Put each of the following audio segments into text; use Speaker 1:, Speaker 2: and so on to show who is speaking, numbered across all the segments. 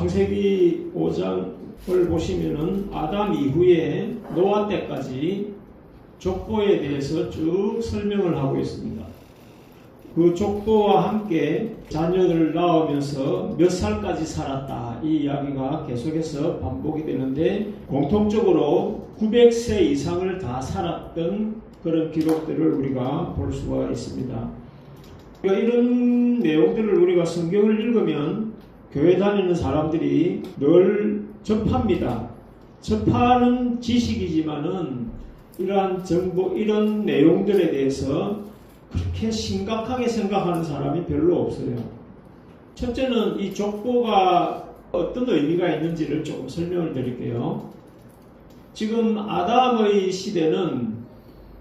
Speaker 1: 창세기 5장을 보시면은 아담 이후에 노아 때까지 족보에 대해서 쭉 설명을 하고 있습니다. 그 족보와 함께 자녀를 낳으면서 몇 살까지 살았다, 이 이야기가 계속해서 반복이 되는데 공통적으로 900세 이상을 다 살았던 그런 기록들을 우리가 볼 수가 있습니다. 이런 내용들을 우리가 성경을 읽으면 교회 다니는 사람들이 늘 접합니다. 접하는 지식이지만은 이러한 정보, 이런 내용들에 대해서 그렇게 심각하게 생각하는 사람이 별로 없어요. 첫째는 이 족보가 어떤 의미가 있는지를 조금 설명을 드릴게요. 지금 아담의 시대는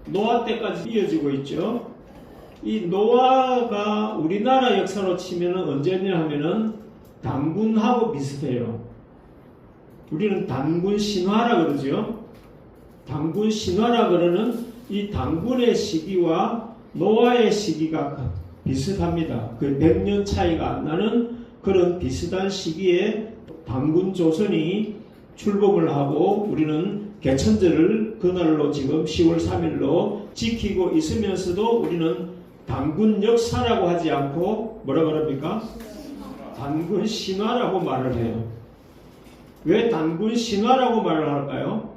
Speaker 1: 노아 때까지 이어지고 있죠. 이 노아가 우리나라 역사로 치면은 언제냐 하면은 단군하고 비슷해요. 우리는 단군 신화라 그러죠. 단군 신화라 그러는 이 단군의 시기와 노아의 시기가 비슷합니다. 그 100년 차이가 안 나는 그런 비슷한 시기에 단군 조선이 출범을 하고 우리는 개천절을 그날로 지금 10월 3일로 지키고 있으면서도 우리는 단군 역사라고 하지 않고 뭐라 그럽니까? 단군 신화라고 말을 해요. 왜 단군 신화라고 말을 할까요?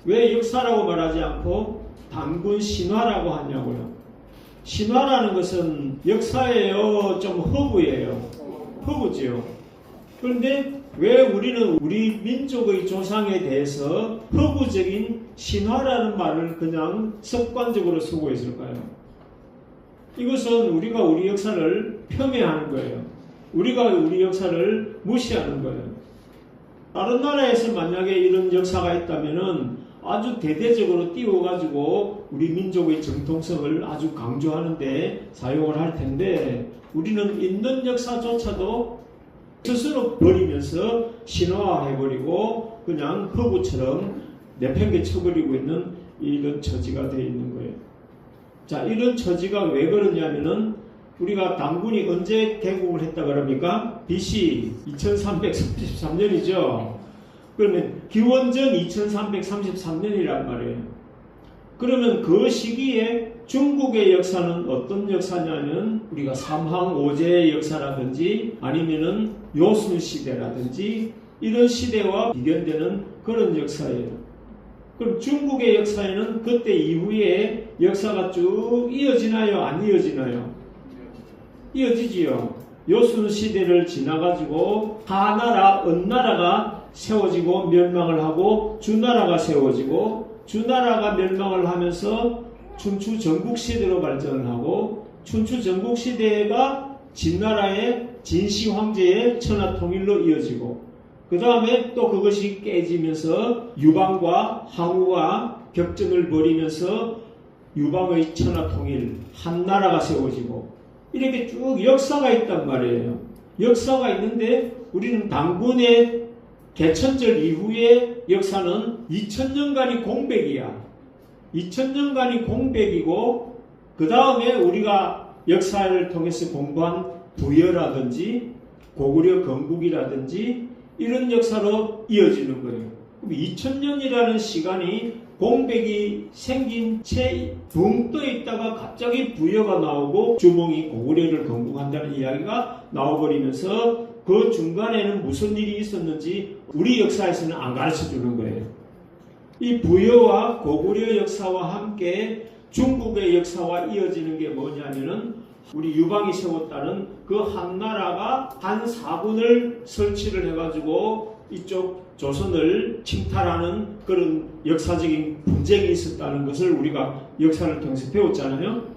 Speaker 1: 왜 역사라고 말하지 않고 단군 신화라고 하냐고요. 신화라는 것은 역사예요, 좀 허구예요. 허구지요. 그런데 왜 우리는 우리 민족의 조상에 대해서 허구적인 신화라는 말을 그냥 습관적으로 쓰고 있을까요? 이것은 우리가 우리 역사를 폄훼하는 거예요. 우리가 우리 역사를 무시하는 거예요. 다른 나라에서 만약에 이런 역사가 있다면은 아주 대대적으로 띄워가지고 우리 민족의 정통성을 아주 강조하는데 사용을 할 텐데 우리는 있는 역사조차도 스스로 버리면서 신화화해버리고 그냥 허구처럼 내팽개쳐버리고 있는 이런 처지가 되어 있는 거예요. 자, 이런 처지가 왜 그러냐면은 우리가 단군이 언제 개국을 했다 그럽니까? BC 2333년이죠. 그러면 기원전 2333년이란 말이에요. 그러면 그 시기에 중국의 역사는 어떤 역사냐면 우리가 삼항오제의 역사라든지 아니면은 요순시대라든지 이런 시대와 비견되는 그런 역사예요. 그럼 중국의 역사에는 그때 이후에 역사가 쭉 이어지나요? 안 이어지나요? 이어지지요. 요순시대를 지나가지고 하나라, 은나라가 세워지고 멸망을 하고 주나라가 세워지고 주나라가 멸망을 하면서 춘추 전국시대로 발전을 하고 춘추 전국시대가 진나라의 진시 황제의 천하통일로 이어지고 그 다음에 또 그것이 깨지면서 유방과 항우가 격전을 벌이면서 유방의 천하통일 한나라가 세워지고 이렇게 쭉 역사가 있단 말이에요. 역사가 있는데 우리는 단군의 개천절 이후의 역사는 2000년간이 공백이야. 2000년간이 공백이고 그 다음에 우리가 역사를 통해서 공부한 부여라든지 고구려 건국이라든지 이런 역사로 이어지는 거예요. 그럼 2000년이라는 시간이 공백이 생긴 채 붕 떠 있다가 갑자기 부여가 나오고 주몽이 고구려를 건국한다는 이야기가 나와버리면서 그 중간에는 무슨 일이 있었는지 우리 역사에서는 안 가르쳐 주는 거예요. 이 부여와 고구려 역사와 함께 중국의 역사와 이어지는 게 뭐냐면은 우리 유방이 세웠다는 그 한나라가 한 사군을 설치를 해가지고 이쪽 조선을 침탈하는 그런 역사적인 분쟁이 있었다는 것을 우리가 역사를 통해서 배웠잖아요.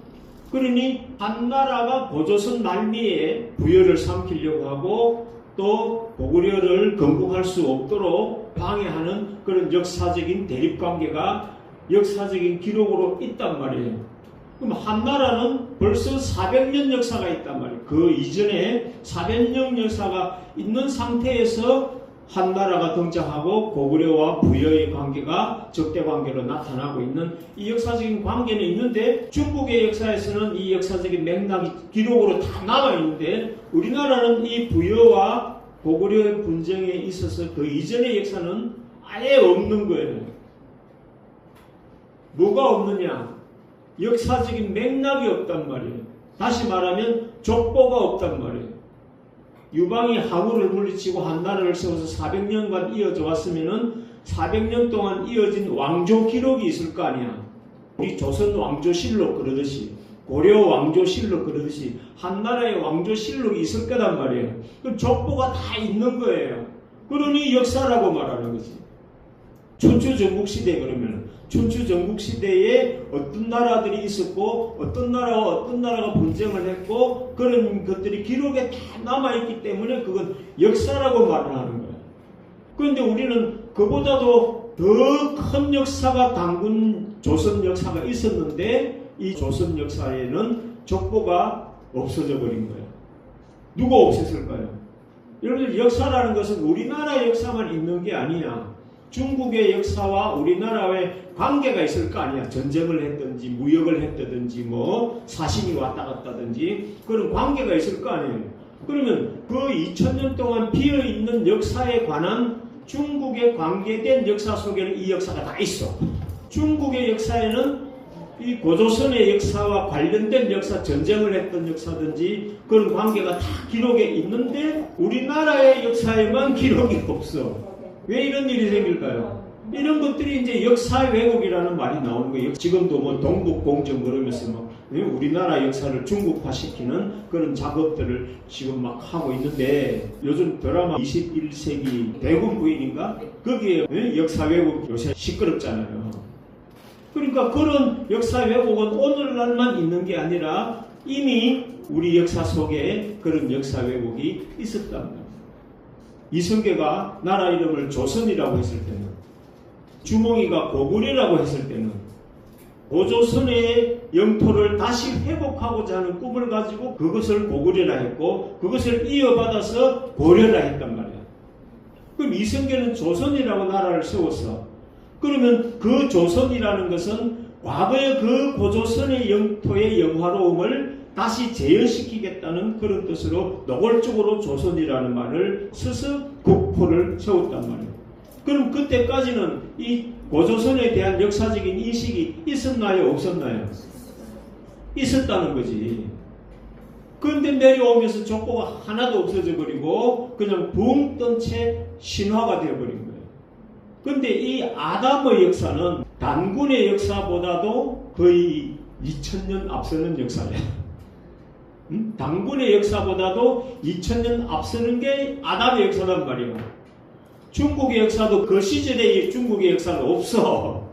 Speaker 1: 그러니 한나라가 고조선 말미에 부여를 삼키려고 하고 또 고구려를 건국할 수 없도록 방해하는 그런 역사적인 대립관계가 역사적인 기록으로 있단 말이에요. 그럼 한나라는 벌써 400년 역사가 있단 말이에요. 그 이전에 400년 역사가 있는 상태에서 한나라가 등장하고 고구려와 부여의 관계가 적대관계로 나타나고 있는 이 역사적인 관계는 있는데 중국의 역사에서는 이 역사적인 맥락이 기록으로 다 남아있는데 우리나라는 이 부여와 고구려 분쟁에 있어서 그 이전의 역사는 아예 없는 거예요. 뭐가 없느냐? 역사적인 맥락이 없단 말이에요. 다시 말하면 족보가 없단 말이에요. 유방이 항우를 물리치고 한 나라를 세워서 400년간 이어져 왔으면은 400년 동안 이어진 왕조 기록이 있을 거 아니야. 우리 조선 왕조실록 그러듯이, 고려 왕조실록 그러듯이 한 나라의 왕조실록이 있을 거란 말이에요. 그럼 족보가 다 있는 거예요. 그러니 역사라고 말하는 거지. 춘추전국시대 그러면 춘추전국시대에 어떤 나라들이 있었고 어떤 나라와 어떤 나라가 분쟁을 했고 그런 것들이 기록에 다 남아있기 때문에 그건 역사라고 말을 하는 거예요. 그런데 우리는 그보다도 더 큰 역사가 당군 조선 역사가 있었는데 이 조선 역사에는 족보가 없어져 버린 거예요. 누가 없앴을까요? 여러분들 역사라는 것은 우리나라 역사만 있는 게 아니야. 중국의 역사와 우리나라의 관계가 있을 거 아니야. 전쟁을 했든지 무역을 했다든지 뭐 사신이 왔다 갔다든지 그런 관계가 있을 거 아니에요. 그러면 그 2000년 동안 비어있는 역사에 관한 중국에 관계된 역사 속에는 이 역사가 다 있어. 중국의 역사에는 이 고조선의 역사와 관련된 역사, 전쟁을 했던 역사든지 그런 관계가 다 기록에 있는데 우리나라의 역사에만 기록이 없어. 왜 이런 일이 생길까요? 이런 것들이 이제 역사 왜곡이라는 말이 나오는 거예요. 지금도 뭐 동북공정 그러면서 뭐 우리나라 역사를 중국화시키는 그런 작업들을 지금 막 하고 있는데 요즘 드라마 21세기 대군 부인인가? 거기에 역사 왜곡 요새 시끄럽잖아요. 그러니까 그런 역사 왜곡은 오늘날만 있는 게 아니라 이미 우리 역사 속에 그런 역사 왜곡이 있었단 말이에요. 이성계가 나라 이름을 조선이라고 했을 때는, 주몽이가 고구려라고 했을 때는 고조선의 영토를 다시 회복하고자 하는 꿈을 가지고 그것을 고구려라 했고 그것을 이어받아서 고려라 했단 말이에요. 그럼 이성계는 조선이라고 나라를 세웠어. 그러면 그 조선이라는 것은 과거의 그 고조선의 영토의 영화로움을 다시 재현시키겠다는 그런 뜻으로 노골적으로 조선이라는 말을 써서 국포를 세웠단 말이에요. 그럼 그때까지는 이 고조선에 대한 역사적인 인식이 있었나요? 없었나요? 있었다는 거지. 그런데 내려오면서 족보가 하나도 없어져 버리고 그냥 붕 뜬 채 신화가 되어버린 거예요. 그런데 이 아담의 역사는 단군의 역사보다도 거의 2000년 앞서는 역사예요. 단군의 역사보다도 2000년 앞서는 게 아담의 역사란 말이에요. 중국의 역사도 그 시절에 중국의 역사는 없어.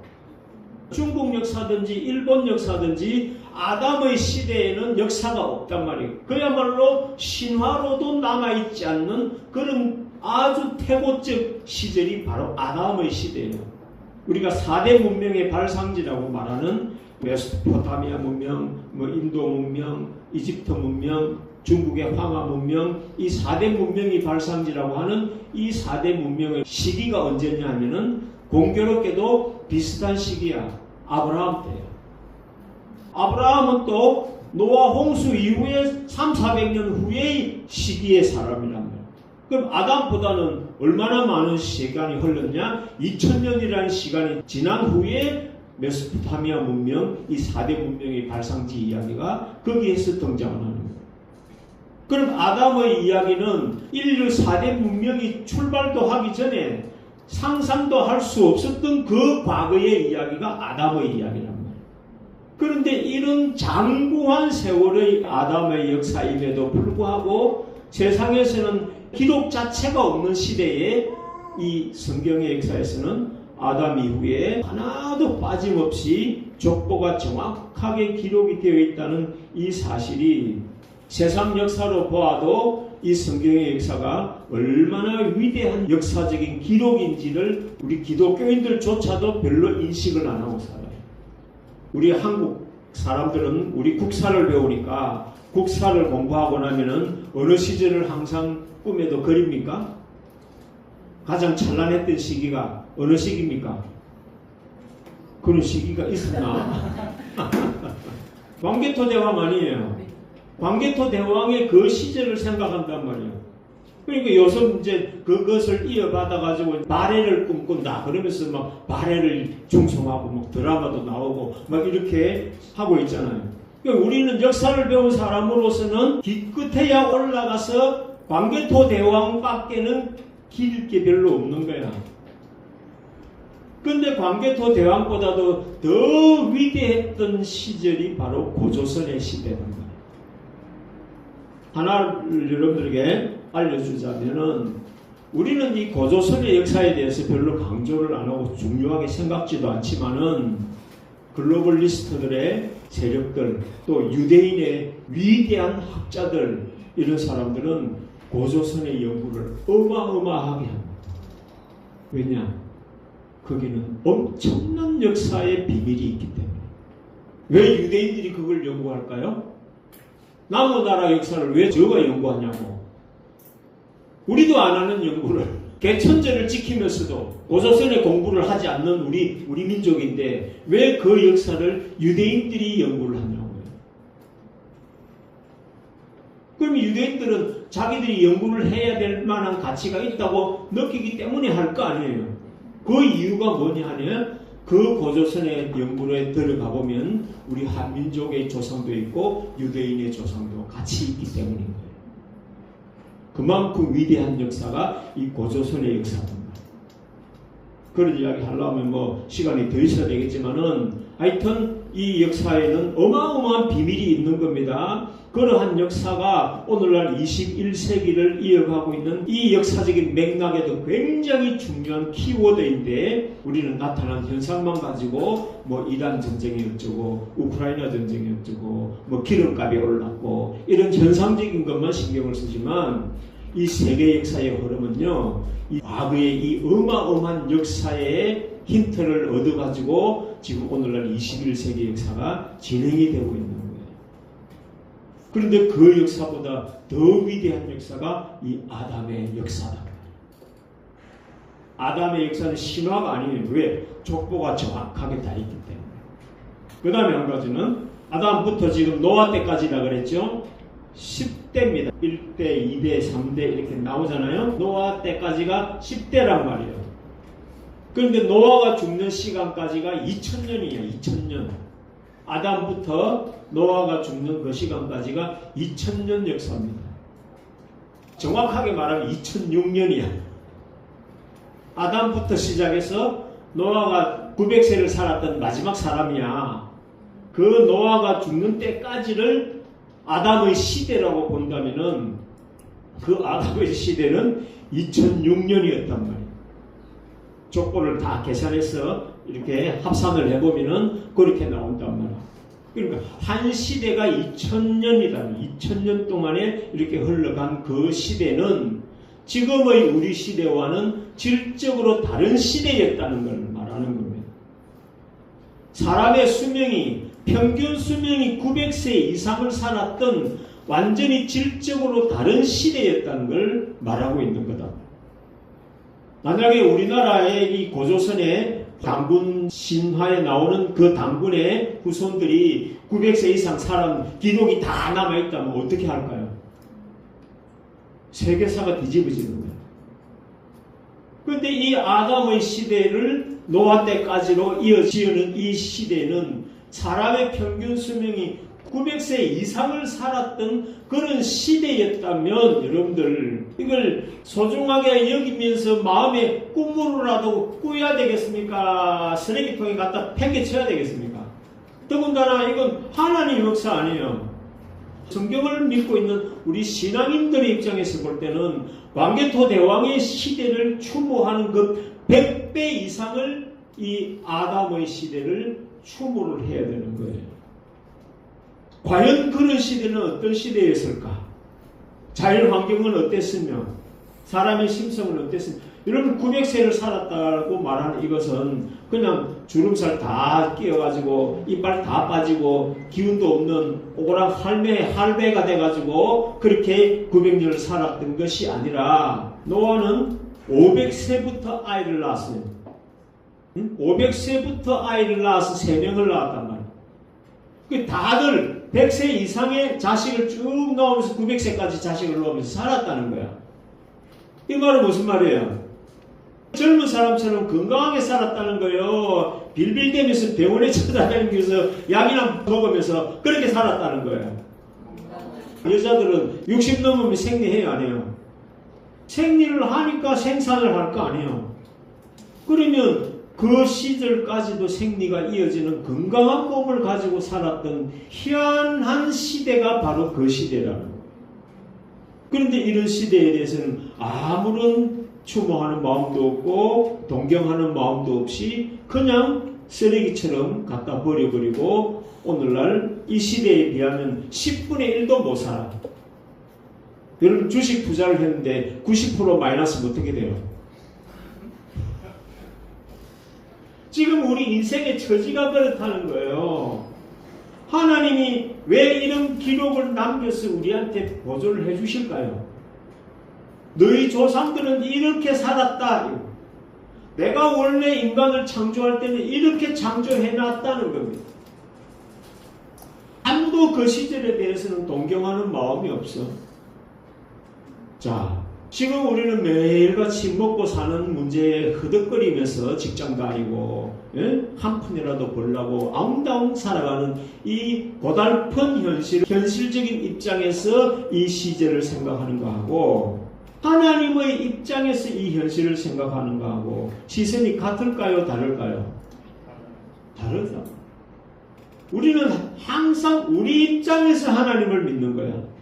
Speaker 1: 중국 역사든지 일본 역사든지 아담의 시대에는 역사가 없단 말이에요. 그야말로 신화로도 남아있지 않는 그런 아주 태고적 시절이 바로 아담의 시대예요. 우리가 4대 문명의 발상지라고 말하는 메소포타미아 문명, 뭐 인도 문명, 이집트 문명, 중국의 황하 문명, 이 4대 문명이 발상지라고 하는 이 4대 문명의 시기가 언제냐 하면은 공교롭게도 비슷한 시기야. 아브라함 때야. 아브라함은 또 노아 홍수 이후에 300~400년 후의 시기의 사람이란 말이야. 그럼 아담보다는 얼마나 많은 시간이 흘렀냐? 2000년이라는 시간이 지난 후에 메소포타미아 문명, 이 4대 문명의 발상지 이야기가 거기에서 등장을 하는 거예요. 그럼 아담의 이야기는 인류 4대 문명이 출발도 하기 전에 상상도 할 수 없었던 그 과거의 이야기가 아담의 이야기란 말이에요. 그런데 이런 장구한 세월의 아담의 역사임에도 불구하고 세상에서는 기록 자체가 없는 시대에 이 성경의 역사에서는 아담 이후에 하나도 빠짐없이 족보가 정확하게 기록이 되어 있다는 이 사실이 세상 역사로 보아도 이 성경의 역사가 얼마나 위대한 역사적인 기록인지를 우리 기독교인들조차도 별로 인식을 안 하고 살아요. 우리 한국 사람들은 우리 국사를 배우니까 국사를 공부하고 나면은 어느 시절을 항상 꿈에도 그립니까? 가장 찬란했던 시기가 어느 시기입니까? 그런 시기가 있었나? 광개토 대왕 아니에요. 광개토 대왕의 그 시절을 생각한단 말이에요. 그러니까 요즘 이제 그것을 이어받아가지고 발해를 꿈꾼다. 그러면서 막 발해를 중송하고 막 드라마도 나오고 막 이렇게 하고 있잖아요. 그러니까 우리는 역사를 배운 사람으로서는 기껏해야 올라가서 광개토 대왕 밖에는 길 게 별로 없는 거야. 근데 광개토 대왕보다도 더 위대했던 시절이 바로 고조선의 시대란 말이에요. 하나를 여러분들에게 알려주자면은 우리는 이 고조선의 역사에 대해서 별로 강조를 안 하고 중요하게 생각지도 않지만은 글로벌리스트들의 세력들 또 유대인의 위대한 학자들 이런 사람들은 고조선의 연구를 어마어마하게 합니다. 왜냐? 거기는 엄청난 역사의 비밀이 있기 때문에. 왜 유대인들이 그걸 연구할까요? 남의 나라 역사를 왜 저가 연구하냐고. 우리도 안 하는 연구를 개천절을 지키면서도 고조선의 공부를 하지 않는 우리 민족인데 왜 그 역사를 유대인들이 연구를 하냐고요. 그럼 유대인들은 자기들이 연구를 해야 될 만한 가치가 있다고 느끼기 때문에 할 거 아니에요. 그 이유가 뭐냐 하면 그 고조선의 연구에 들어가 보면 우리 한민족의 조상도 있고 유대인의 조상도 같이 있기 때문인 거예요. 그만큼 위대한 역사가 이 고조선의 역사입니다. 그런 이야기 하려면 뭐 시간이 더 있어야 되겠지만은 하여튼 이 역사에는 어마어마한 비밀이 있는 겁니다. 그러한 역사가 오늘날 21세기를 이어가고 있는 이 역사적인 맥락에도 굉장히 중요한 키워드인데 우리는 나타난 현상만 가지고 뭐 이란 전쟁이 어쩌고 우크라이나 전쟁이 어쩌고 뭐 기름값이 올랐고 이런 현상적인 것만 신경을 쓰지만 이 세계 역사의 흐름은요 이 과거의 이 어마어마한 역사의 힌트를 얻어가지고 지금 오늘날 21세기 역사가 진행이 되고 있는 거예요. 그런데 그 역사보다 더 위대한 역사가 이 아담의 역사다. 아담의 역사는 신화가 아니에요. 왜? 족보가 정확하게 다 있기 때문에. 그 다음에 한 가지는 아담부터 지금 노아 때까지라 그랬죠. 10대입니다. 1대, 2대, 3대 이렇게 나오잖아요. 노아 때까지가 10대란 말이에요. 그런데 노아가 죽는 시간까지가 2000년이에요. 2000년. 아담부터 노아가 죽는 그 시간까지가 2000년 역사입니다. 정확하게 말하면 2006년이야. 아담부터 시작해서 노아가 900세를 살았던 마지막 사람이야. 그 노아가 죽는 때까지를 아담의 시대라고 본다면은 그 아담의 시대는 2006년이었단 말이에요. 족보를 다 계산해서 이렇게 합산을 해보면은 그렇게 나온단 말이에요. 그러니까 한 시대가 2000년이다. 2000년 동안에 이렇게 흘러간 그 시대는 지금의 우리 시대와는 질적으로 다른 시대였다는 걸 말하는 겁니다. 사람의 수명이 평균 수명이 900세 이상을 살았던 완전히 질적으로 다른 시대였다는 걸 말하고 있는 거다. 만약에 우리나라의 이 고조선의 당군 신화에 나오는 그 당군의 후손들이 900세 이상 살은 기록이 다 남아있다면 어떻게 할까요? 세계사가 뒤집어지는 거예요. 그런데 이 아담의 시대를 노아 때까지로 이어지는 이 시대는 사람의 평균 수명이 900세 이상을 살았던 그런 시대였다면 여러분들 이걸 소중하게 여기면서 마음의 꿈으로라도 꾸야 되겠습니까? 쓰레기통에 갖다 팽개쳐야 되겠습니까? 더군다나 이건 하나님의 역사 아니에요. 성경을 믿고 있는 우리 신앙인들의 입장에서 볼 때는 광개토 대왕의 시대를 추모하는 그 100배 이상을 이 아담의 시대를 추모를 해야 되는 거예요. 과연 그런 시대는 어떤 시대였을까? 자연 환경은 어땠으며 사람의 심성은 어땠으며 여러분 900세를 살았다고 말하는 이것은 그냥 주름살 다 끼어가지고 이빨 다 빠지고 기운도 없는 오그락 할배가 돼가지고 그렇게 900년을 살았던 것이 아니라 노아는 500세부터 아이를 낳았어요. 500세부터 아이를 낳아서 3명을 낳았단 말이에요. 다들 100세 이상의 자식을 쭉 낳으면서 900세까지 자식을 낳으면서 살았다는 거야. 이 말은 무슨 말이에요? 젊은 사람처럼 건강하게 살았다는 거예요. 빌빌대면서 병원에 찾아다니면서 약이나 먹으면서 그렇게 살았다는 거예요. 여자들은 60 넘으면 생리해요, 안 해요? 생리를 하니까 생산을 할 거 아니에요. 그러면 그 시절까지도 생리가 이어지는 건강한 몸을 가지고 살았던 희한한 시대가 바로 그 시대라는 거예요. 그런데 이런 시대에 대해서는 아무런 추모하는 마음도 없고 동경하는 마음도 없이 그냥 쓰레기처럼 갖다 버려버리고 오늘날 이 시대에 비하면 10분의 1도 못 살아. 여러분 주식 투자를 했는데 90% 마이너스면 어떻게 돼요? 지금 우리 인생의 처지가 그렇다는 거예요. 하나님이 왜 이런 기록을 남겨서 우리한테 보조를 해주실까요? 너희 조상들은 이렇게 살았다. 내가 원래 인간을 창조할 때는 이렇게 창조해놨다는 겁니다. 아무도 그 시절에 대해서는 동경하는 마음이 없어. 자, 지금 우리는 매일같이 먹고 사는 문제에 흐득거리면서 직장 다니고 한 푼이라도 벌려고 아웅다웅 살아가는 이 고달픈 현실적인 입장에서 이 시절을 생각하는 거하고 하나님의 입장에서 이 현실을 생각하는 거하고 시선이 같을까요? 다를까요? 다르죠. 우리는 항상 우리 입장에서 하나님을 믿는 거야.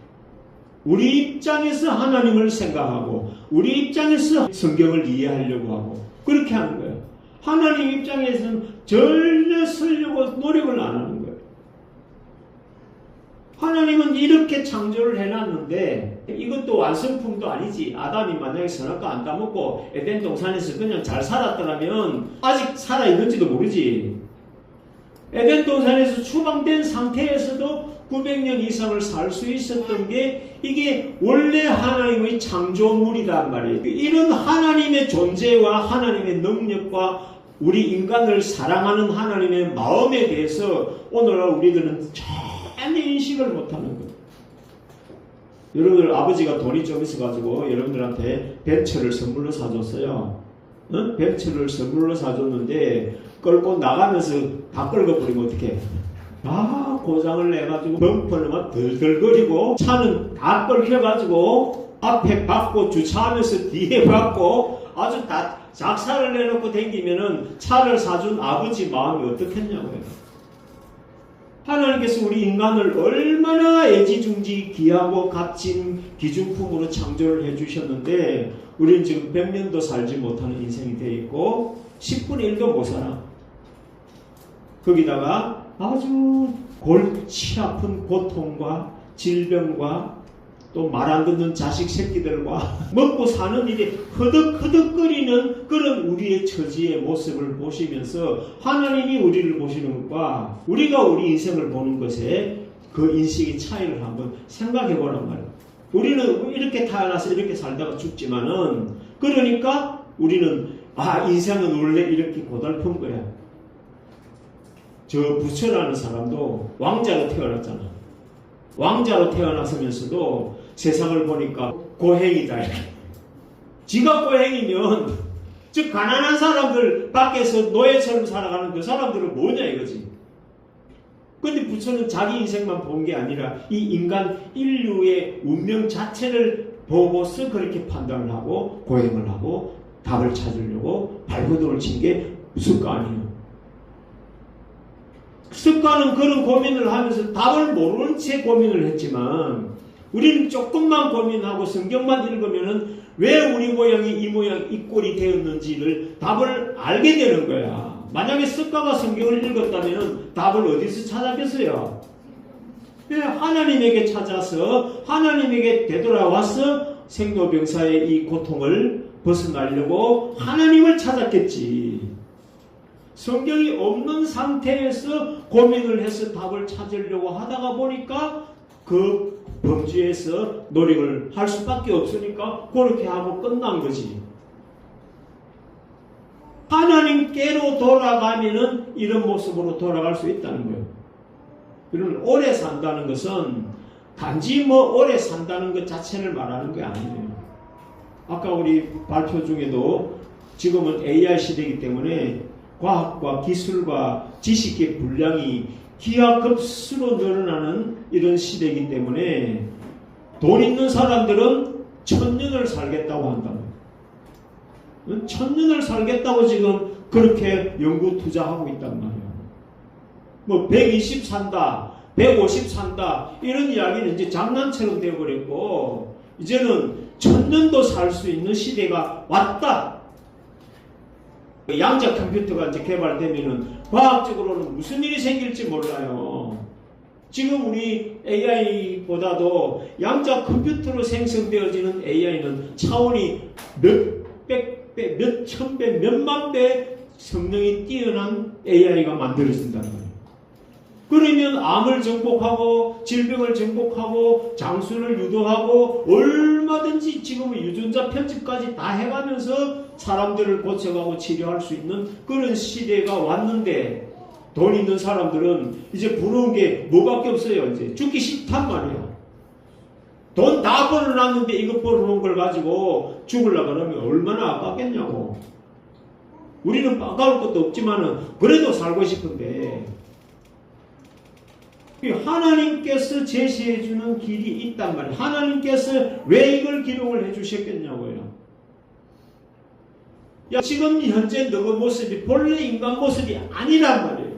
Speaker 1: 우리 입장에서 하나님을 생각하고 우리 입장에서 성경을 이해하려고 하고 그렇게 하는 거예요. 하나님 입장에서는 전혀 쓰려고 노력을 안 하는 거예요. 하나님은 이렇게 창조를 해놨는데 이것도 완성품도 아니지. 아담이 만약에 선악과 안 따먹고 에덴 동산에서 그냥 잘 살았더라면 아직 살아있는지도 모르지. 에덴 동산에서 추방된 상태에서도 900년 이상을 살 수 있었던 게 이게 원래 하나님의 창조물이란 말이에요. 이런 하나님의 존재와 하나님의 능력과 우리 인간을 사랑하는 하나님의 마음에 대해서 오늘날 우리들은 전혀 인식을 못하는 거예요. 여러분들 아버지가 돈이 좀 있어가지고 여러분들한테 벤츠를 선물로 사줬어요. 벤츠를 선물로 사줬는데 끌고 나가면서 다 끌어버리면 어떡해? 고장을 내가지고 범퍼는 막 덜덜거리고 차는 다 끌혀가지고 앞에 받고 주차하면서 뒤에 받고 아주 다 작사를 내놓고 댕기면은 차를 사준 아버지 마음이 어떻겠냐고요. 하나님께서 우리 인간을 얼마나 애지중지 귀하고 값진 기준품으로 창조를 해주셨는데 우리는 지금 100년도 살지 못하는 인생이 되어 있고 10분의 1도 못 살아. 거기다가 아주 골치 아픈 고통과 질병과 또 말 안 듣는 자식 새끼들과 먹고 사는 일이 허덕허덕거리는 그런 우리의 처지의 모습을 보시면서 하나님이 우리를 보시는 것과 우리가 우리 인생을 보는 것에 그 인식의 차이를 한번 생각해 보란 말이에요. 우리는 이렇게 태어나서 이렇게 살다가 죽지만은 그러니까 우리는 인생은 원래 이렇게 고달픈 거야. 저 부처라는 사람도 왕자로 태어났잖아. 왕자로 태어났으면서도 세상을 보니까 고행이다. 지가 고행이면 즉 가난한 사람들 밖에서 노예처럼 살아가는 그 사람들은 뭐냐 이거지. 근데 부처는 자기 인생만 본 게 아니라 이 인간 인류의 운명 자체를 보고서 그렇게 판단을 하고 고행을 하고 답을 찾으려고 발버둥을 친 게 습관이에요. 습관은 그런 고민을 하면서 답을 모르는 채 고민을 했지만 우리는 조금만 고민하고 성경만 읽으면은 왜 우리 모양이 이 모양 이 꼴이 되었는지를 답을 알게 되는 거야. 만약에 습관과 성경을 읽었다면 답을 어디서 찾았겠어요? 하나님에게 찾아서 하나님에게 되돌아와서 생로병사의 이 고통을 벗어나려고 하나님을 찾았겠지. 성경이 없는 상태에서 고민을 해서 답을 찾으려고 하다가 보니까 그 범주에서 노력을 할 수밖에 없으니까 그렇게 하고 끝난 거지. 하나님께로 돌아가면은 이런 모습으로 돌아갈 수 있다는 거예요. 그러면 오래 산다는 것은 단지 오래 산다는 것 자체를 말하는 게 아니에요. 아까 우리 발표 중에도 지금은 AI 시대이기 때문에 과학과 기술과 지식의 분량이 기하급수로 늘어나는 이런 시대이기 때문에 돈 있는 사람들은 1000년을 살겠다고 한다. 1000년을 살겠다고 지금 그렇게 연구 투자하고 있단 말이에요. 뭐 120 산다, 150 산다 이런 이야기는 이제 장난처럼 되어버렸고 이제는 1000년도 살 수 있는 시대가 왔다. 양자 컴퓨터가 이제 개발되면은 과학적으로는 무슨 일이 생길지 몰라요. 지금 우리 AI보다도 양자 컴퓨터로 생성되어지는 AI는 차원이 몇백 배, 몇천 배, 몇만 배 성능이 뛰어난 AI가 만들어진다는 거예요. 그러면 암을 정복하고 질병을 정복하고 장수를 유도하고 얼마든지 지금은 유전자 편집까지 다 해가면서 사람들을 고쳐가고 치료할 수 있는 그런 시대가 왔는데 돈 있는 사람들은 이제 부러운 게 뭐밖에 없어요. 이제 죽기 싫단 말이야. 돈 다 벌어놨는데 이거 벌어놓은 걸 가지고 죽으려고 그러면 얼마나 아깝겠냐고. 우리는 아까울 것도 없지만은 그래도 살고 싶은데 하나님께서 제시해주는 길이 있단 말이에요. 하나님께서 왜 이걸 기록을 해주셨겠냐고요. 야, 지금 현재 너의 모습이 본래 인간 모습이 아니란 말이에요.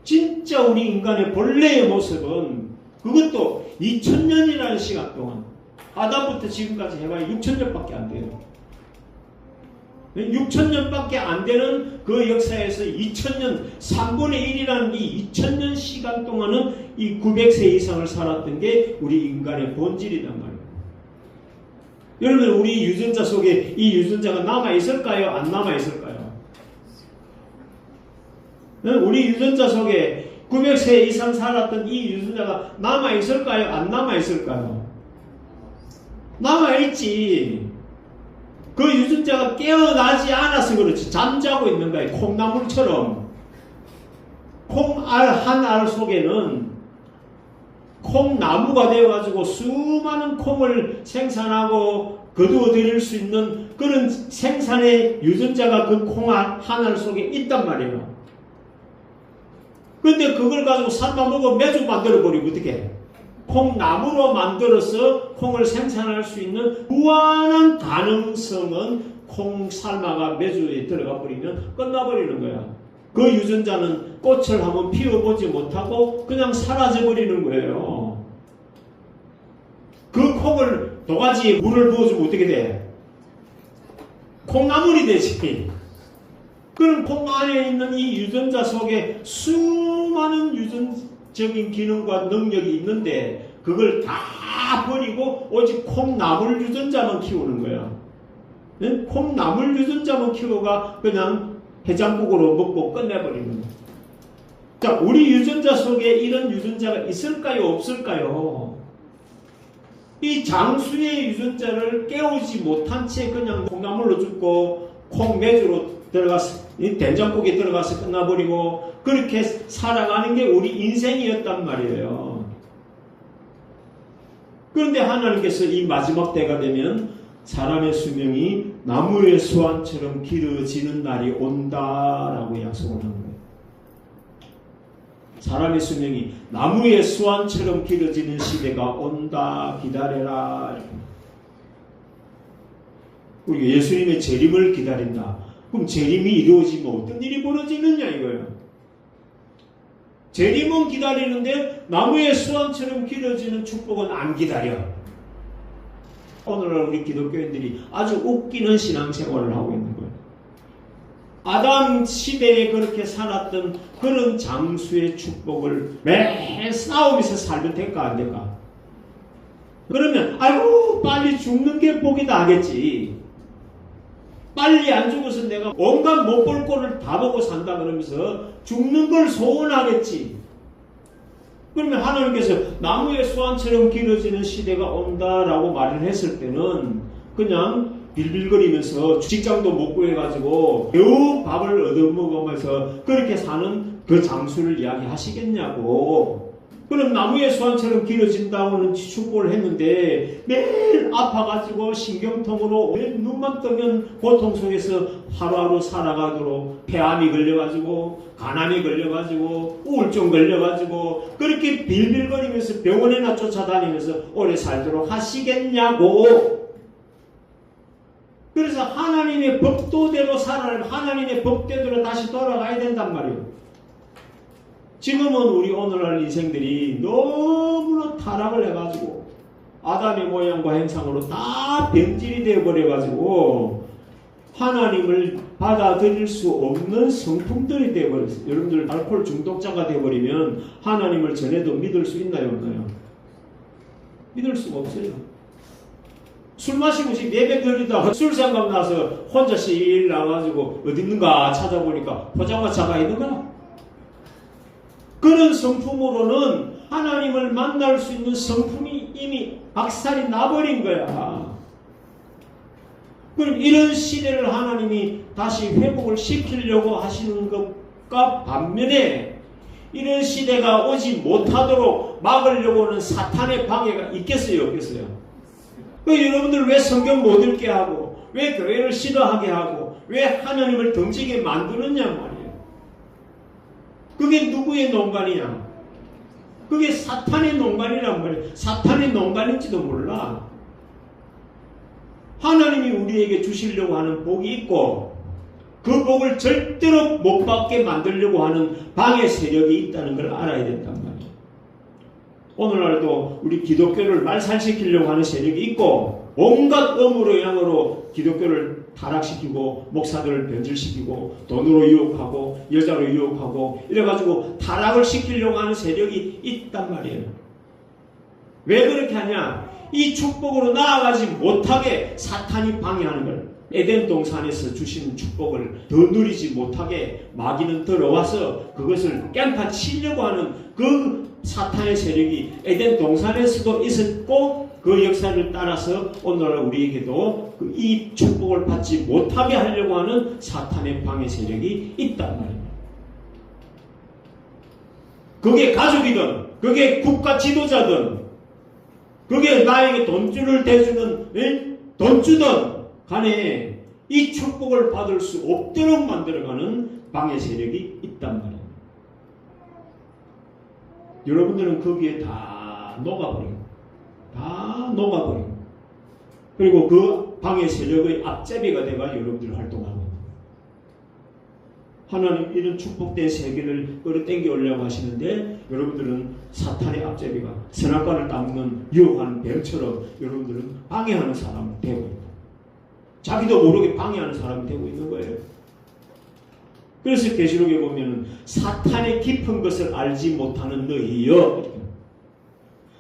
Speaker 1: 진짜 우리 인간의 본래의 모습은 그것도 2000년이라는 시간 동안 아담부터 지금까지 해봐야 6000년밖에 안 돼요. 6000년밖에 안 되는 그 역사에서 2000년 3분의 1이라는 이 2000년 시간 동안은 이 900세 이상을 살았던 게 우리 인간의 본질이란 말이에요. 여러분 우리 유전자 속에 이 유전자가 남아있을까요? 안 남아있을까요? 우리 유전자 속에 900세 이상 살았던 이 유전자가 남아있을까요? 안 남아있을까요? 남아있지. 그 유전자가 깨어나지 않아서 그렇지. 잠자고 있는 거예요. 콩나물처럼. 콩알 한 알 속에는 콩나무가 되어가지고 수많은 콩을 생산하고 거두어들일 수 있는 그런 생산의 유전자가 그 콩알 한 알 속에 있단 말이에요. 근데 그걸 가지고 삶아 먹어 매주 만들어버리고 어떻게 콩나무로 만들어서 콩을 생산할 수 있는 무한한 가능성은 콩 삶아가 매주에 들어가 버리면 끝나버리는 거야. 그 유전자는 꽃을 한번 피워보지 못하고 그냥 사라져버리는 거예요. 그 콩을 도가지에 물을 부어주면 어떻게 돼? 콩나물이 되지. 그럼 콩 안에 있는 이 유전자 속에 수많은 유전적인 기능과 능력이 있는데 그걸 다 버리고 오직 콩나물 유전자만 키우는 거야. 네? 콩나물 유전자만 키워가 그냥 해장국으로 먹고 끝내버리는 거야. 자, 우리 유전자 속에 이런 유전자가 있을까요? 없을까요? 이 장수의 유전자를 깨우지 못한 채 그냥 콩나물로 죽고 콩매주로 들어가서 된장국에 들어가서 끝나버리고 그렇게 살아가는 게 우리 인생이었단 말이에요. 그런데 하나님께서 이 마지막 때가 되면 사람의 수명이 나무의 수완처럼 길어지는 날이 온다라고 약속을 한 거예요. 사람의 수명이 나무의 수완처럼 길어지는 시대가 온다. 기다려라. 우리 예수님의 재림을 기다린다. 그럼 재림이 이루어지면 어떤 일이 벌어지느냐 이거예요. 재림은 기다리는데 나무의 수완처럼 길어지는 축복은 안 기다려. 오늘날 우리 기독교인들이 아주 웃기는 신앙생활을 하고 있는 거예요. 아담 시대에 그렇게 살았던 그런 장수의 축복을 매 싸우면서 살면 될까 안 될까? 그러면 아이고 빨리 죽는 게 복이다 하겠지. 빨리 안 죽어서 내가 온갖 못 볼 꼴을 다 보고 산다 그러면서 죽는 걸 소원하겠지. 그러면 하나님께서 나무의 수완처럼 길어지는 시대가 온다라고 말을 했을 때는 그냥 빌빌거리면서 직장도 못 구해가지고 겨우 밥을 얻어먹으면서 그렇게 사는 그 장수를 이야기하시겠냐고. 그럼 나무의 수완처럼 길어진다고는 축복을 했는데 매일 아파가지고 신경통으로 눈만 뜨면 고통 속에서 하루하루 살아가도록 폐암이 걸려가지고 간암이 걸려가지고 우울증 걸려가지고 그렇게 빌빌거리면서 병원에나 쫓아다니면서 오래 살도록 하시겠냐고. 그래서 하나님의 법도대로 살아야 하나님의 법대로 다시 돌아가야 된단 말이에요. 지금은 우리 오늘날 인생들이 너무나 타락을 해가지고 아담의 모양과 형상으로 다 변질이 되어버려가지고 하나님을 받아들일 수 없는 성품들이 되어버렸어요. 여러분들 알코올 중독자가 되어버리면 하나님을 전해도 믿을 수 있나요 없나요? 믿을 수가 없어요. 술 마시고 지금 예배 드리다가 술상감 나서 혼자 씩 나가지고 어디 있는가 찾아보니까 포장마차가 있는가? 그런 성품으로는 하나님을 만날 수 있는 성품이 이미 박살이 나버린 거야. 그럼 이런 시대를 하나님이 다시 회복을 시키려고 하시는 것과 반면에 이런 시대가 오지 못하도록 막으려고 하는 사탄의 방해가 있겠어요 없겠어요? 여러분들 왜 성경 못 읽게 하고 왜 교회를 싫어하게 하고 왜 하나님을 덩치게 만드느냐 말이에요. 그게 누구의 농간이냐? 그게 사탄의 농간이란 말이에요. 사탄의 농간인지도 몰라. 하나님이 우리에게 주시려고 하는 복이 있고 그 복을 절대로 못 받게 만들려고 하는 방해 세력이 있다는 걸 알아야 된단 말이에요. 오늘날도 우리 기독교를 말살시키려고 하는 세력이 있고 온갖 음으로 양으로 기독교를 타락시키고 목사들을 변질시키고 돈으로 유혹하고 여자로 유혹하고 이래가지고 타락을 시키려고 하는 세력이 있단 말이에요. 왜 그렇게 하냐? 이 축복으로 나아가지 못하게 사탄이 방해하는 걸. 에덴 동산에서 주시는 축복을 더 누리지 못하게 마귀는 들어와서 그것을 깽판 치려고 하는 그 사탄의 세력이 에덴 동산에서도 있었고 그 역사를 따라서 오늘날 우리에게도 이 축복을 받지 못하게 하려고 하는 사탄의 방해 세력이 있단 말입니다. 그게 가족이든 그게 국가 지도자든 그게 나에게 돈줄을 대주는 돈주든 간에 이 축복을 받을 수 없도록 만들어가는 방해 세력이 있단 말입니다. 여러분들은 거기에 다 녹아버립니다. 다 녹아버립니다. 그리고 그 방해 세력의 앞잡이가 되가 여러분들 활동하고 있습니다. 하나님 이런 축복된 세계를 끌어당겨 오려고 하시는데 여러분들은 사탄의 앞잡이가 선악과를 따먹는 유혹하는 뱀처럼 여러분들은 방해하는 사람이 되고 있다. 자기도 모르게 방해하는 사람이 되고 있는 거예요. 그래서 계시록에 보면 사탄의 깊은 것을 알지 못하는 너희여,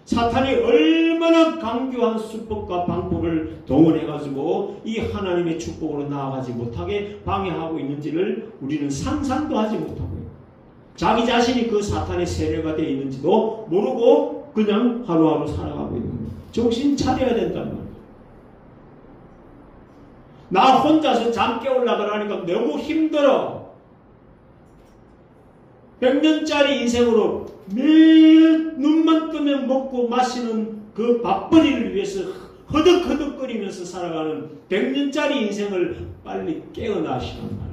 Speaker 1: 사탄이 얼마나 강교한 수법과 방법을 동원해가지고 이 하나님의 축복으로 나아가지 못하게 방해하고 있는지를 우리는 상상도 하지 못하고요. 자기 자신이 그 사탄의 세례가 되어 있는지도 모르고 그냥 하루하루 살아가고 있는 거예요. 정신 차려야 된단 말이에요. 나 혼자서 잠 깨우려고 하니까 너무 힘들어. 100년짜리 인생으로 매일 눈만 뜨면 먹고 마시는 그 밥벌이를 위해서 허덕허덕거리면서 살아가는 100년짜리 인생을 빨리 깨어나시란 말이에요.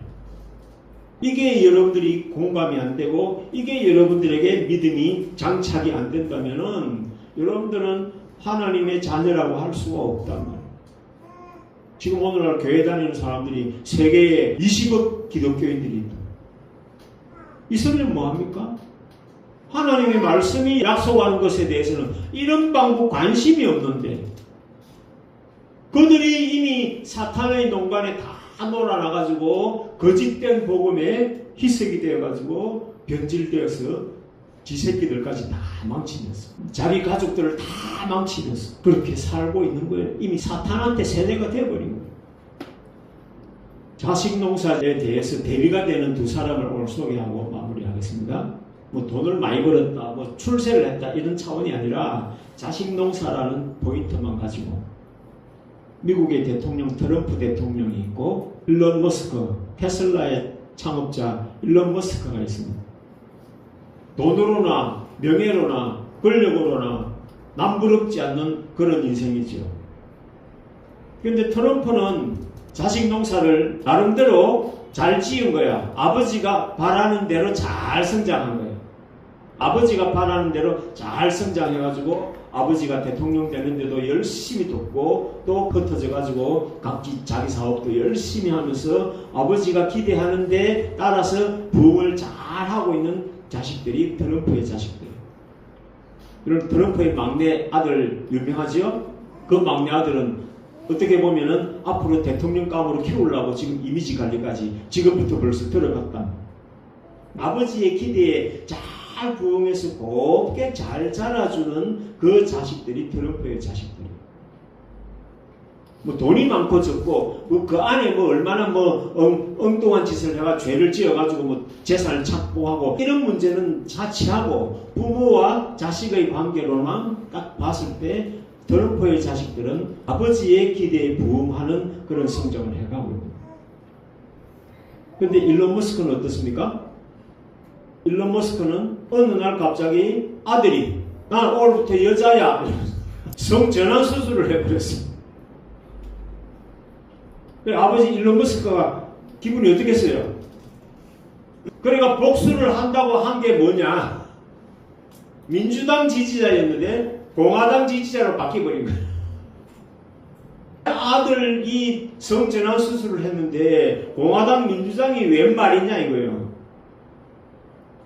Speaker 1: 이게 여러분들이 공감이 안 되고 이게 여러분들에게 믿음이 장착이 안 된다면은 여러분들은 하나님의 자녀라고 할 수가 없단 말이에요. 지금 오늘날 교회 다니는 사람들이 세계에 20억 기독교인들이 있다. 이 소리는 뭐합니까? 하나님의 말씀이 약속하는 것에 대해서는 이런 방법 관심이 없는데 그들이 이미 사탄의 농간에 다 놀아나가지고 거짓된 복음에 희석이 되어가지고 변질되어서 지새끼들까지 다 망치면서 자기 가족들을 다 망치면서 그렇게 살고 있는 거예요. 이미 사탄한테 세뇌가 되어버린 거예요. 자식 농사에 대해서 대비가 되는 두 사람을 오늘 소개하고 마무리하겠습니다. 뭐 돈을 많이 벌었다, 뭐 출세를 했다 이런 차원이 아니라 자식 농사라는 포인트만 가지고 미국의 대통령 트럼프 대통령이 있고 일론 머스크 테슬라의 창업자 일론 머스크가 있습니다. 돈으로나 명예로나 권력으로나 남부럽지 않는 그런 인생이죠. 그런데 트럼프는 자식 농사를 나름대로 잘 지은 거야. 아버지가 바라는 대로 잘 성장한 거야. 아버지가 바라는 대로 잘 성장해가지고 아버지가 대통령 되는데도 열심히 돕고 또 흩어져가지고 각기 자기 사업도 열심히 하면서 아버지가 기대하는데 따라서 부흥을 잘 하고 있는 자식들이 트럼프의 자식들. 그럼 트럼프의 막내 아들 유명하죠? 그 막내 아들은 어떻게 보면은 앞으로 대통령감으로 키우려고 지금 이미지 관리까지 지금부터 벌써 들어갔다. 아버지의 기대에 잘 부응해서 곱게 잘 자라주는 그 자식들이 트럼프의 자식들이에요. 뭐 돈이 많고 적고 뭐 그 안에 뭐 얼마나 뭐 엉뚱한 짓을 해가 죄를 지어가지고 뭐 재산을 착보하고 이런 문제는 차치하고 부모와 자식의 관계로만 딱 봤을 때 트럼프의 자식들은 아버지의 기대에 부응하는 그런 성장을 해가고 있습니다. 그런데 일론 머스크는 어떻습니까? 일론 머스크는 어느 날 갑자기 아들이 난 오늘부터 여자야 성전환 수술을 해버렸어. 아버지 일론 머스크가 기분이 어떻겠어요? 그러니까 복수를 한다고 한 게 뭐냐? 민주당 지지자였는데 공화당 지지자로 바뀌어버린 거예요. 아들이 성전환 수술을 했는데 공화당 민주당이 웬 말이냐 이거예요.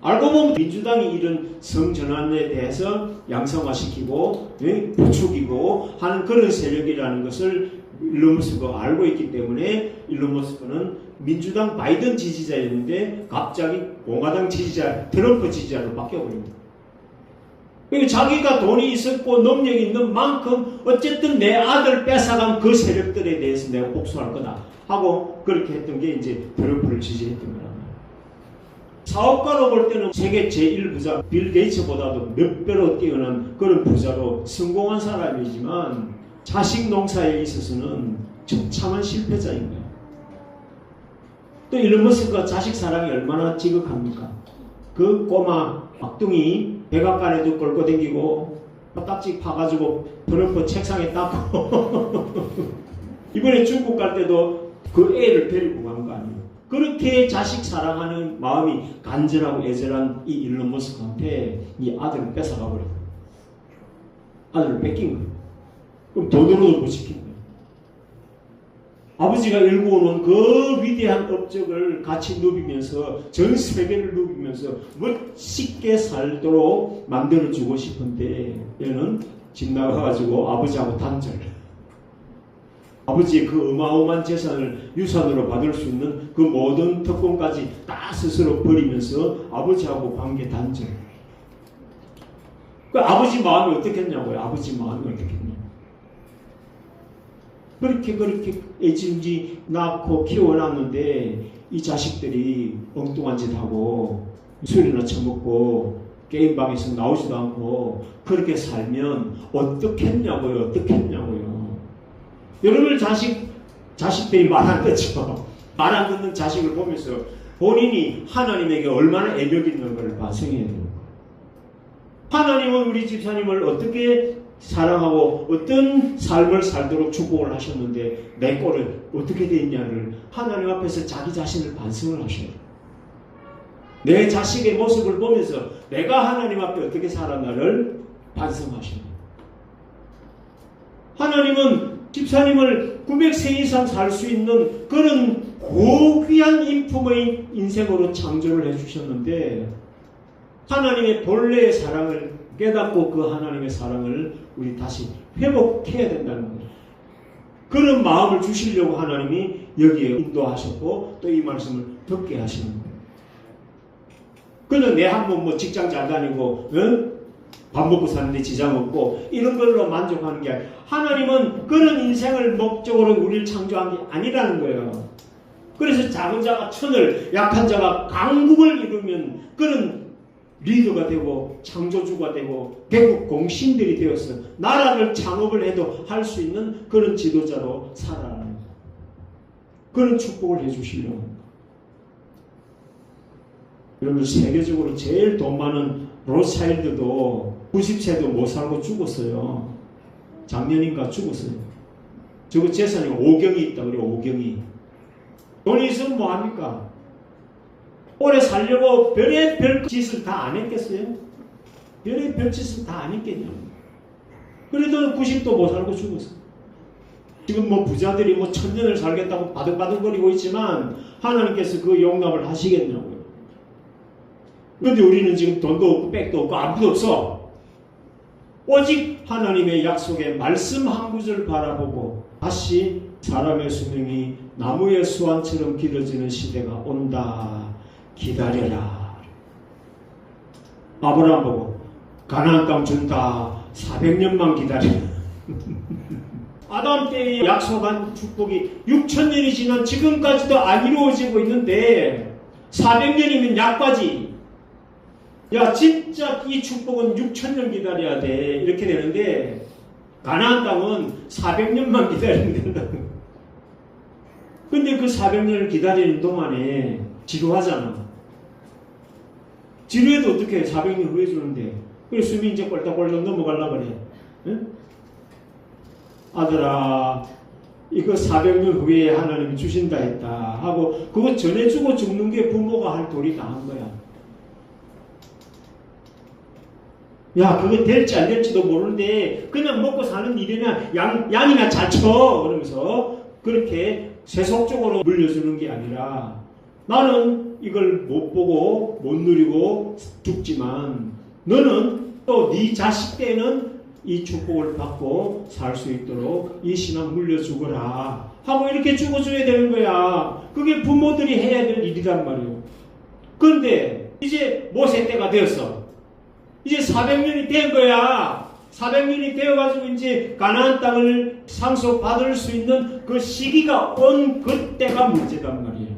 Speaker 1: 알고 보면 민주당이 이런 성전환에 대해서 양성화시키고 부추기고 하는 그런 세력이라는 것을 일론 머스크가 알고 있기 때문에 일론 머스크는 민주당 바이든 지지자였는데 갑자기 공화당 지지자, 트럼프 지지자로 바뀌어버립니다. 그러니까 자기가 돈이 있었고 능력이 있는 만큼 어쨌든 내 아들 뺏어간 그 세력들에 대해서 내가 복수할 거다 하고 그렇게 했던 게 이제 트럼프를 지지했던 거랍니다. 사업가로 볼 때는 세계 제1부자 빌 게이츠보다도 몇 배로 뛰어난 그런 부자로 성공한 사람이지만 자식 농사에 있어서는 처참한 실패자인 거예요. 또 일론 머스크가 자식 사랑이 얼마나 지극합니까? 그 꼬마 막둥이 백악관에도 끌고 다니고 딱지 파가지고 트럼프 책상에 닦고 이번에 중국 갈 때도 그 애를 데리고 간 거 아니에요. 그렇게 자식 사랑하는 마음이 간절하고 애절한 이 일론 머스크한테 이 아들을 뺏어가 버려요. 아들을 뺏긴 거예요. 그럼 돈으로도 못 시킨 거예요. 아버지가 일궈놓은 그 위대한 업적을 같이 누비면서 전 세계를 누비면서 멋있게 살도록 만들어주고 싶은데 얘는 집 나가가지고 아버지하고 단절. 아버지의 그 어마어마한 재산을 유산으로 받을 수 있는 그 모든 특권까지 다 스스로 버리면서 아버지하고 관계 단절. 그 아버지 마음이 어떻겠냐고요. 아버지 마음이 어떻겠냐고. 그렇게 애지중지 낳고 키워놨는데 이 자식들이 엉뚱한 짓 하고 술이나 처먹고 게임방에서 나오지도 않고 그렇게 살면 어떻겠냐고요. 여러분 자식들이 말 안 듣죠. 말 안 듣는 자식을 보면서 본인이 하나님에게 얼마나 애력 있는 걸 반성해야 돼요. 하나님은 우리 집사님을 어떻게 사랑하고 어떤 삶을 살도록 축복을 하셨는데 내 꼴은 어떻게 됐냐를 하나님 앞에서 자기 자신을 반성을 하셔야 돼요. 내 자식의 모습을 보면서 내가 하나님 앞에 어떻게 살았나를 반성하셔야 돼요. 하나님은 집사님을 900세 이상 살 수 있는 그런 고귀한 인품의 인생으로 창조를 해주셨는데 하나님의 본래의 사랑을 깨닫고 그 하나님의 사랑을 우리 다시 회복해야 된다는 거예요. 그런 마음을 주시려고 하나님이 여기에 인도하셨고 또 이 말씀을 듣게 하시는 거예요. 그는 내 한번 뭐 직장 잘 다니고 밥 먹고 사는데 지장 없고 이런 걸로 만족하는 게 아니라 하나님은 그런 인생을 목적으로 우리를 창조한 게 아니라는 거예요. 그래서 작은 자가 천을 약한 자가 강국을 이루면 그런 리더가 되고 창조주가 되고 개국 공신들이 되어서 나라를 창업을 해도 할 수 있는 그런 지도자로 살아가는 거예요. 그런 축복을 해주시려고 합니다. 여러분 세계적으로 제일 돈 많은 로차일드도 90세도 못 살고 죽었어요. 작년인가 죽었어요. 저거 재산이 5경이 있다 그래요. 5경이. 돈이 있으면 뭐합니까? 오래 살려고 별의별 짓을 다 안 했겠어요? 별의별 짓을 다 안 했겠냐. 그래도 90도 못 살고 죽었어. 지금 뭐 부자들이 뭐 1000년을 살겠다고 바득바득거리고 있지만 하나님께서 그 용납을 하시겠냐고요. 그런데 우리는 지금 돈도 없고 백도 없고 아무도 없어. 오직 하나님의 약속의 말씀 한 구절 바라보고 다시 사람의 수명이 나무의 수완처럼 길어지는 시대가 온다. 기다려라. 아브라함 보고 가나안 땅 준다. 400년만 기다려. 아담 때에 약속한 축복이 6000년이 지난 지금까지도 안 이루어지고 있는데 400년이면 약까지. 야 진짜 이 축복은 6000년 기다려야 돼. 이렇게 되는데 가나안 땅은 400년만 기다리면 된다고. 근데 그 400년을 기다리는 동안에 지루하잖아. 지루해도 어떻게 해? 400년 후에 주는데. 그래서 숨이 이제 꼴딱꼴딱 넘어가려고 그래. 응? 아들아 이거 400년 후에 하나님이 주신다 했다 하고 그거 전해주고 죽는 게 부모가 할 도리 다 한 거야. 야 그거 될지 안 될지도 모르는데 그냥 먹고 사는 일이나 양이나 잘 쳐 그러면서 그렇게 세속적으로 물려주는 게 아니라 나는 이걸 못 보고 못 누리고 죽지만 너는 또 네 자식 때는 이 축복을 받고 살 수 있도록 이 신앙 물려주거라 하고 이렇게 죽어줘야 되는 거야. 그게 부모들이 해야 될 일이란 말이에요. 그런데 이제 모세 때가 되었어. 이제 400년이 된 거야. 400년이 되어가지고 이제 가나안 땅을 상속받을 수 있는 그 시기가 온 그때가 문제단 말이에요.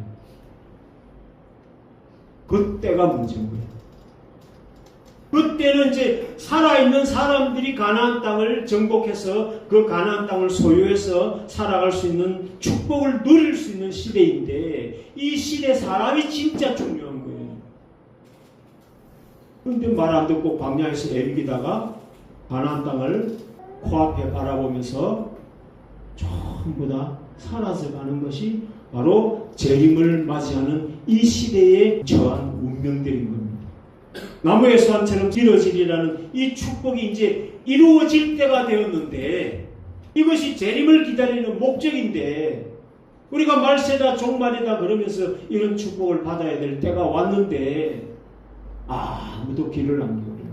Speaker 1: 그때가 문제인 거예요. 그때는 이제 살아있는 사람들이 가나안 땅을 정복해서 그 가나안 땅을 소유해서 살아갈 수 있는 축복을 누릴 수 있는 시대인데 이 시대 사람이 진짜 중요한 거예요. 그런데 말 안 듣고 광야에서 애비기다가 가나안 땅을 코앞에 바라보면서 전부 다 사라져가는 것이 바로 재림을 맞이하는 이 시대에 처한 운명들인 겁니다. 나무의 수완처럼 길어지리라는 이 축복이 이제 이루어질 때가 되었는데 이것이 재림을 기다리는 목적인데 우리가 말세다 종말이다 그러면서 이런 축복을 받아야 될 때가 왔는데 아무도 길을 안 기울여요.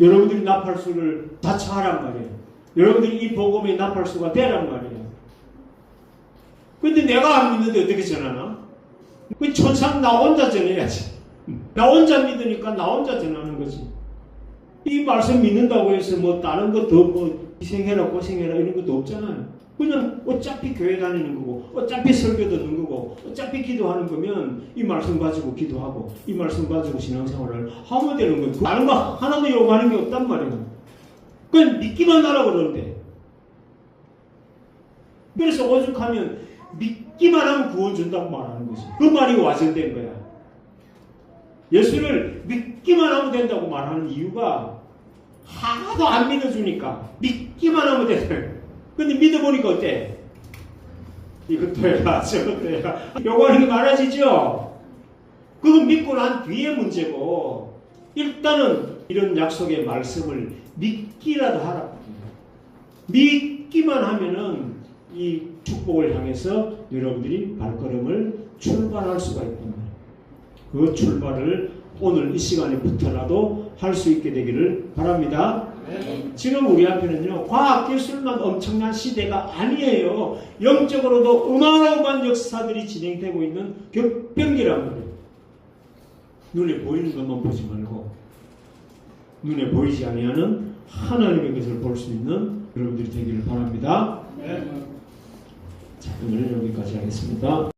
Speaker 1: 여러분들이 나팔수를 자처하란 말이에요. 여러분들이 이 복음의 나팔수가 되란 말이에요. 근데 내가 안 믿는데 어떻게 전하나? 그 천상 나 혼자 전해야지. 나 혼자 믿으니까 나 혼자 전하는 거지. 이 말씀 믿는다고 해서 뭐 다른 거 더 뭐 희생해라 고생해라 이런 것도 없잖아요. 그냥 어차피 교회 다니는 거고 어차피 설교 듣는 거고 어차피 기도하는 거면 이 말씀 가지고 기도하고 이 말씀 가지고 신앙생활을 하면 되는 거예요. 다른 거 하나도 요구하는 게 없단 말이에요. 그냥 믿기만 하라고 그러는데. 그래서 오죽하면 믿기만 하면 구원 준다고 말하는 거지. 그 말이 와전된 거야. 예수를 믿기만 하면 된다고 말하는 이유가 하나도 안 믿어주니까 믿기만 하면 된다. 근데 믿어보니까 어때? 이것도 해라 저것도 해라 요구하는 게 많아지죠? 그거 믿고 난 뒤에 문제고 일단은 이런 약속의 말씀을 믿기라도 하라. 믿기만 하면은 이 축복을 향해서 여러분들이 발걸음을 출발할 수가 있단 말이에요. 그 출발을 오늘 이 시간에부터라도 할 수 있게 되기를 바랍니다. 네. 지금 우리 앞에는요 과학기술만 엄청난 시대가 아니에요. 영적으로도 어마어마한 역사들이 진행되고 있는 격변기란 말이에요. 눈에 보이는 것만 보지 말고 눈에 보이지 아니하는 하나님의 것을 볼 수 있는 여러분들이 되기를 바랍니다. 네. 자, 오늘 여기까지 하겠습니다.